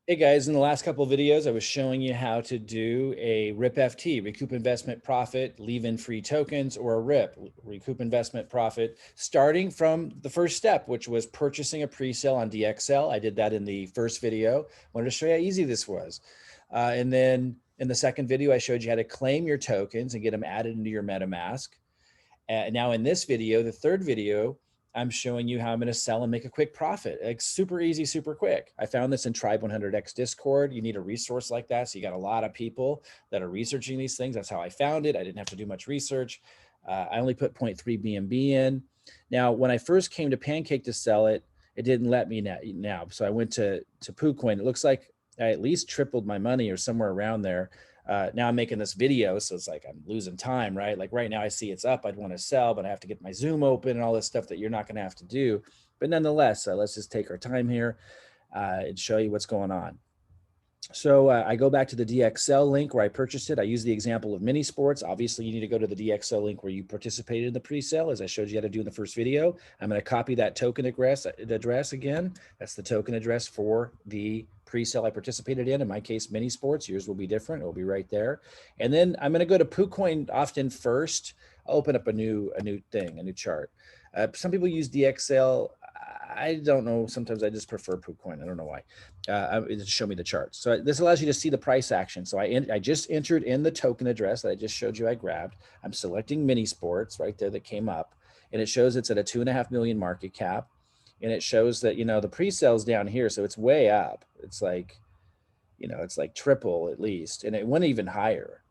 Hey guys, in the last couple of videos, I was showing you how to do a RIPFT, recoup investment profit, leave in free tokens, or a RIP, recoup investment profit, starting from the first step, which was purchasing a pre-sale on DxSale. I did that in the first video. Wanted to show you how easy this was. And then in the second video, I showed you how to claim your tokens and get them added into your MetaMask. Now in this video, the third video, I'm showing you how I'm going to sell and make a quick profit. Like super easy, super quick. I found this in Tribe 100X Discord. You need a resource like that. So you got a lot of people that are researching these things. That's how I found it. I didn't have to do much research. I only put 0.3 BNB in. Now, when I first came to Pancake to sell it, it didn't let me now. So I went to PooCoin. It looks like I at least tripled my money or somewhere around there. Now I'm making this video, so it's like I'm losing time, right? Like right now I see it's up, I'd want to sell, but I have to get my Zoom open and all this stuff that you're not going to have to do. But nonetheless, let's just take our time here and show you what's going on. So I go back to the DxSale link where I purchased it. I use the example of mini sports. Obviously, you need to go to the DxSale link where you participated in the pre-sale, as I showed you how to do in the first video. I'm going to copy that token address again. That's the token address for the pre-sale I participated in my case, mini sports. Yours will be different. It will be right there. And then I'm going to go to PooCoin often first. I'll open up a new thing, a new chart. Some people use DxSale. I don't know. Sometimes I just prefer PooCoin. I don't know why. Just show me the charts. So this allows you to see the price action. So I just entered in the token address that I just showed you I grabbed. I'm selecting mini sports right there that came up. And it shows it's at a 2.5 million market cap. And it shows that, the pre-sale's down here. So it's way up. It's like, it's like triple at least. And it went even higher.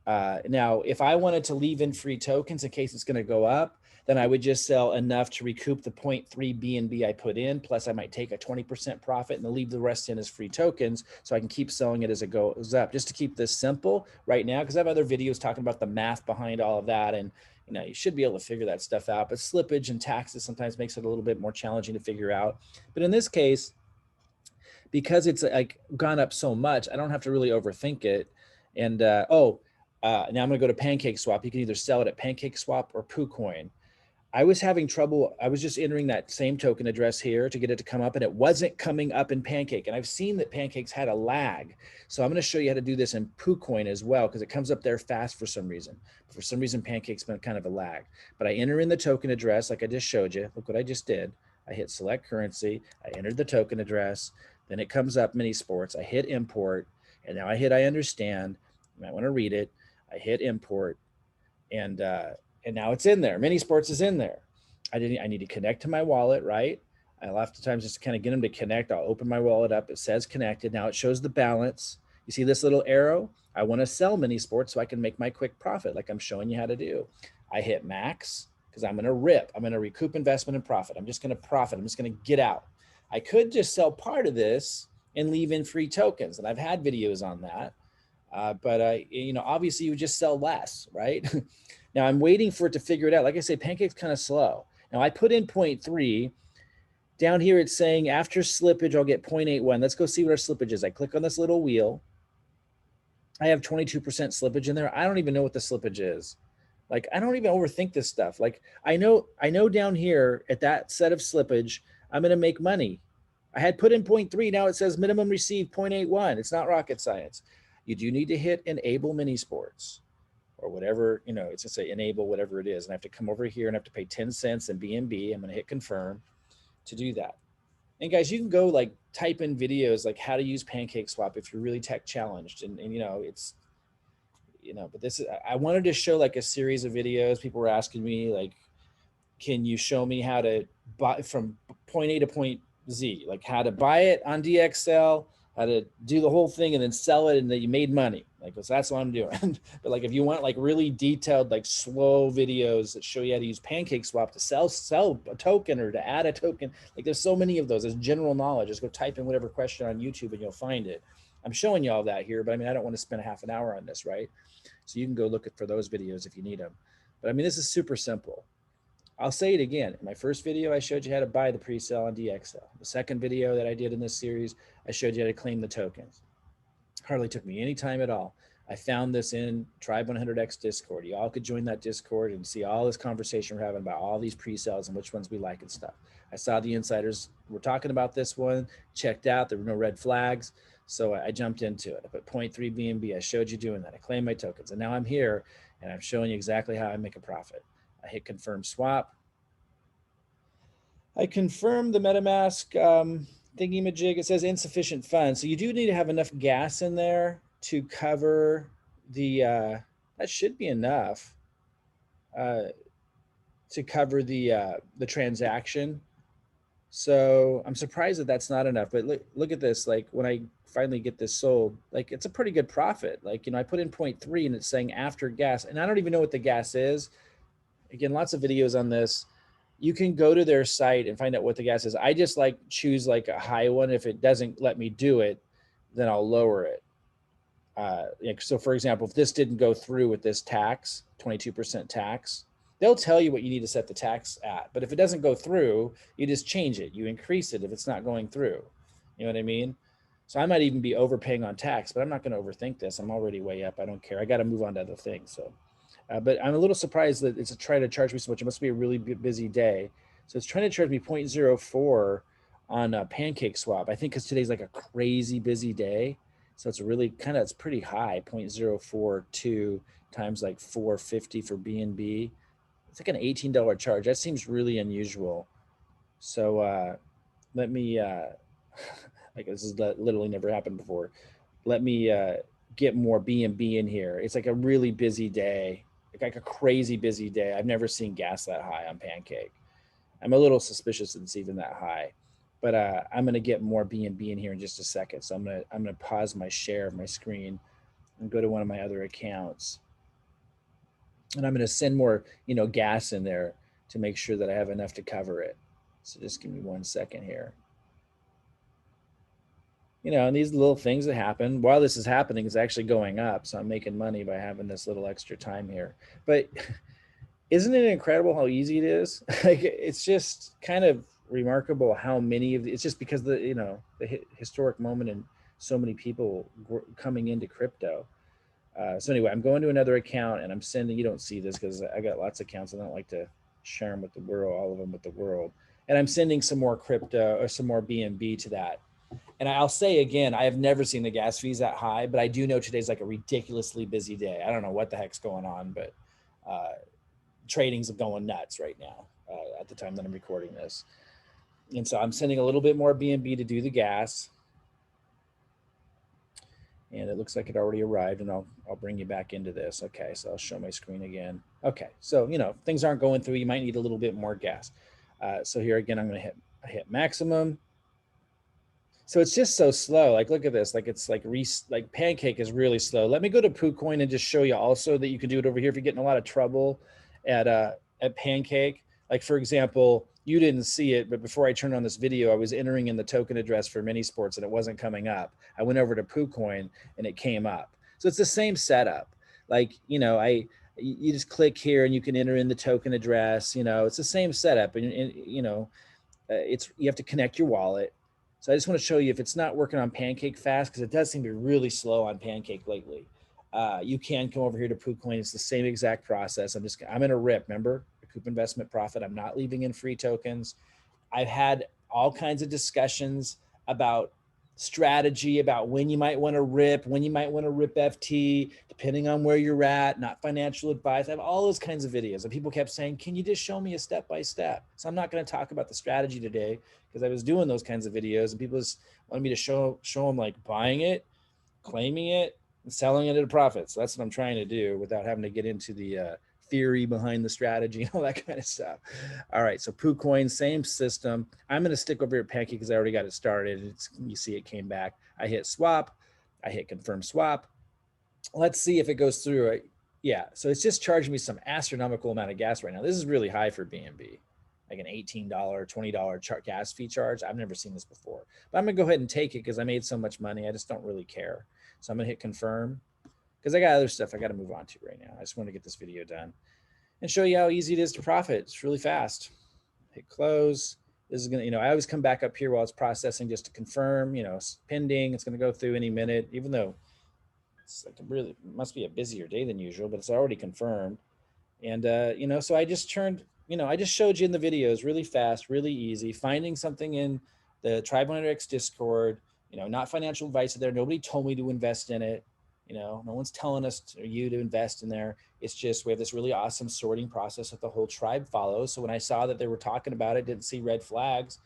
Now, if I wanted to leave in free tokens in case it's going to go up, then I would just sell enough to recoup the 0.3 BNB I put in. Plus, I might take a 20% profit and leave the rest in as free tokens so I can keep selling it as it goes up. Just to keep this simple right now, because I have other videos talking about the math behind all of that. And, you should be able to figure that stuff out. But slippage and taxes sometimes makes it a little bit more challenging to figure out. But in this case, because it's like gone up so much, I don't have to really overthink it. And now I'm going to go to PancakeSwap. You can either sell it at PancakeSwap or PooCoin. I was having trouble. I was just entering that same token address here to get it to come up, and it wasn't coming up in Pancake. And I've seen that Pancake's had a lag. So I'm going to show you how to do this in PooCoin as well, because it comes up there fast for some reason. For some reason, Pancake's been kind of a lag. But I enter in the token address like I just showed you. Look what I just did. I hit select currency. I entered the token address. Then it comes up mini sports. I hit import. And now I hit I understand. You might want to read it. I hit import. And now it's in there. Mini sports is in there. I need to connect to my wallet, right? A lot of times just to kind of get them to connect, I'll open my wallet up. It says connected. Now it shows the balance. You see this little arrow? I want to sell mini sports so I can make my quick profit like I'm showing you how to do. I hit max because I'm going to rip. I'm going to recoup investment and profit. I'm just going to profit. I'm just going to get out. I could just sell part of this and leave in free tokens. And I've had videos on that. But obviously you would just sell less, right? Now I'm waiting for it to figure it out. Like I say, Pancake's kind of slow. Now I put in 0.3. Down here it's saying after slippage, I'll get 0.81. Let's go see what our slippage is. I click on this little wheel. I have 22% slippage in there. I don't even know what the slippage is. Like, I don't even overthink this stuff. Like, I know down here at that set of slippage, I'm going to make money. I had put in 0.3. Now it says minimum received 0.81. It's not rocket science. You do need to hit enable mini sports or whatever, it's just say enable whatever it is. And I have to come over here and I have to pay 10 cents in BNB. I'm going to hit confirm to do that. And guys, you can go like type in videos like how to use PancakeSwap if you're really tech challenged. And it's, but this is, I wanted to show like a series of videos. People were asking me like, can you show me how to buy from point A to point Z, like how to buy it on DxSale, how to do the whole thing and then sell it and then you made money. Like, so that's what I'm doing. But like, if you want like really detailed, like slow videos that show you how to use PancakeSwap to sell a token or to add a token, like there's so many of those as general knowledge. Just go type in whatever question on YouTube and you'll find it. I'm showing you all that here, but I mean, I don't want to spend a half an hour on this, right? So you can go look for those videos if you need them. But I mean, this is super simple. I'll say it again. In my first video, I showed you how to buy the pre-sale on DxSale. The second video that I did in this series, I showed you how to claim the tokens. Hardly took me any time at all. I found this in Tribe 100X Discord. You all could join that Discord and see all this conversation we're having about all these pre-sales and which ones we like and stuff. I saw the insiders were talking about this one, checked out, there were no red flags. So I jumped into it. I put 0.3 BNB. I showed you doing that. I claimed my tokens. And now I'm here and I'm showing you exactly how I make a profit. I hit confirm swap. I confirm the MetaMask thingy-majig. It says insufficient funds. So you do need to have enough gas in there to cover the, that should be enough to cover the transaction. So I'm surprised that that's not enough. But look at this. Like when I finally get this sold, like it's a pretty good profit. Like, I put in 0.3 and it's saying after gas, and I don't even know what the gas is. Again, lots of videos on this. You can go to their site and find out what the gas is. I just choose a high one. If it doesn't let me do it, then I'll lower it. So for example, if this didn't go through with this tax, 22% tax, they'll tell you what you need to set the tax at. But if it doesn't go through, you just change it. You increase it if it's not going through. You know what I mean? So I might even be overpaying on tax, but I'm not going to overthink this. I'm already way up. I don't care. I got to move on to other things. So, but I'm a little surprised that it's trying to charge me so much. It must be a really busy day. So it's trying to charge me 0.04 on PancakeSwap. I think because today's like a crazy busy day. So it's really it's pretty high, 0.042 times like 450 for BNB. It's like an $18 charge. That seems really unusual. So let me, like this has literally never happened before. Let me get more BNB in here. It's like a really busy day, like a crazy busy day. I've never seen gas that high on Pancake. I'm a little suspicious that it's even that high, but I'm gonna get more BNB in here in just a second. So I'm gonna pause my share of my screen and go to one of my other accounts, and I'm gonna send more gas in there to make sure that I have enough to cover it. So just give me 1 second here. And these little things that happen while this is happening is actually going up. So I'm making money by having this little extra time here. But isn't it incredible how easy it is? Like it's just kind of remarkable how many of it's just because the historic moment and so many people coming into crypto. So anyway, I'm going to another account and I'm sending. You don't see this because I got lots of accounts. I don't like to share them with the world, all of them with the world. And I'm sending some more crypto or some more BNB to that. And I'll say again, I have never seen the gas fees that high, but I do know today's like a ridiculously busy day. I don't know what the heck's going on, but trading's going nuts right now at the time that I'm recording this. And so I'm sending a little bit more BNB to do the gas. And it looks like it already arrived, and I'll bring you back into this. Okay, so I'll show my screen again. Okay, so things aren't going through. You might need a little bit more gas. So here again, I'm going to hit maximum. So it's just so slow. Like, look at this. Like it's like Pancake is really slow. Let me go to PooCoin and just show you also that you can do it over here if you're getting a lot of trouble at Pancake. Like for example, you didn't see it, but before I turned on this video, I was entering in the token address for mini sports and it wasn't coming up. I went over to PooCoin and it came up. So it's the same setup. Like, you just click here and you can enter in the token address. It's the same setup, and you have to connect your wallet. So I just want to show you if it's not working on Pancake fast, because it does seem to be really slow on Pancake lately. You can come over here to PooCoin. It's the same exact process. I'm in a RIP, remember? Recoup investment profit. I'm not leaving in free tokens. I've had all kinds of discussions about strategy, about when you might want to RIP, when you might want to RIPFT, depending on where you're at, not financial advice. I have all those kinds of videos, and people kept saying, can you just show me a step-by-step? So I'm not going to talk about the strategy today because I was doing those kinds of videos and people just wanted me to show them like buying it, claiming it, and selling it at a profit. So that's what I'm trying to do without having to get into the theory behind the strategy and all that kind of stuff. All right, so PooCoin, same system. I'm going to stick over here at Pancake because I already got it started. You see it came back. I hit swap. I hit confirm swap. Let's see if it goes through. Yeah, so it's just charging me some astronomical amount of gas right now. This is really high for BNB, like an $18, $20 gas fee charge. I've never seen this before. But I'm going to go ahead and take it because I made so much money. I just don't really care. So I'm going to hit confirm, because I got other stuff I got to move on to right now. I just want to get this video done and show you how easy it is to profit. It's really fast. Hit close. This is going to, I always come back up here while it's processing just to confirm, it's pending. It's going to go through any minute, even though it's like must be a busier day than usual, but it's already confirmed. And, so I just turned you know, I just showed you in the videos really fast, really easy, finding something in the Tribe 100X Discord, you know, not financial advice there. Nobody told me to invest in it. You know, no one's telling us or you to invest in there. It's just, we have this really awesome sorting process that the whole tribe follows. So when I saw that they were talking about it, didn't see red flags,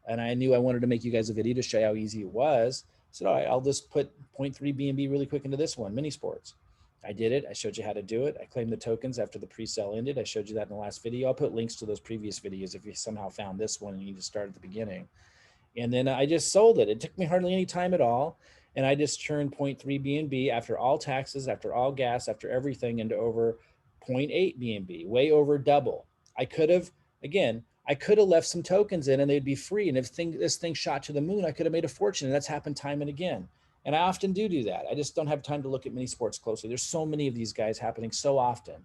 and I knew I wanted to make you guys a video to show you how easy it was. So all right, I'll just put 0.3 BNB really quick into this one, mini sports. I did it. I showed you how to do it. I claimed the tokens after the pre-sale ended. I showed you that in the last video. I'll put links to those previous videos if you somehow found this one and you need to start at the beginning. And then I just sold it. It took me hardly any time at all. And I just turned 0.3 BNB after all taxes, after all gas, after everything into over 0.8 BNB, way over double. I could have, again, I could have left some tokens in and they'd be free. And if this thing shot to the moon, I could have made a fortune. And that's happened time and again. And I often do that. I just don't have time to look at mini sports closely. There's so many of these guys happening so often.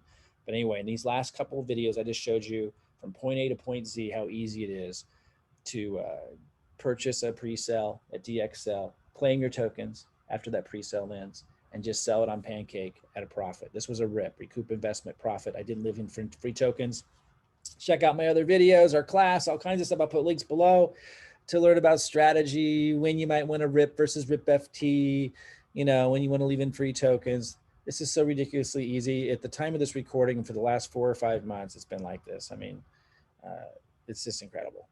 But anyway, in these last couple of videos, I just showed you from point A to point Z how easy it is to purchase a pre-sale at DxSale, claim your tokens after that pre-sale ends, and just sell it on Pancake at a profit. This was a RIP, recoup investment profit. I didn't live in free tokens. Check out my other videos, our class, all kinds of stuff. I'll put links below to learn about strategy, when you might want to RIP versus RIPFT, you know, when you want to leave in free tokens. This is so ridiculously easy. At the time of this recording, for the last 4 or 5 months, it's been like this. I mean, it's just incredible.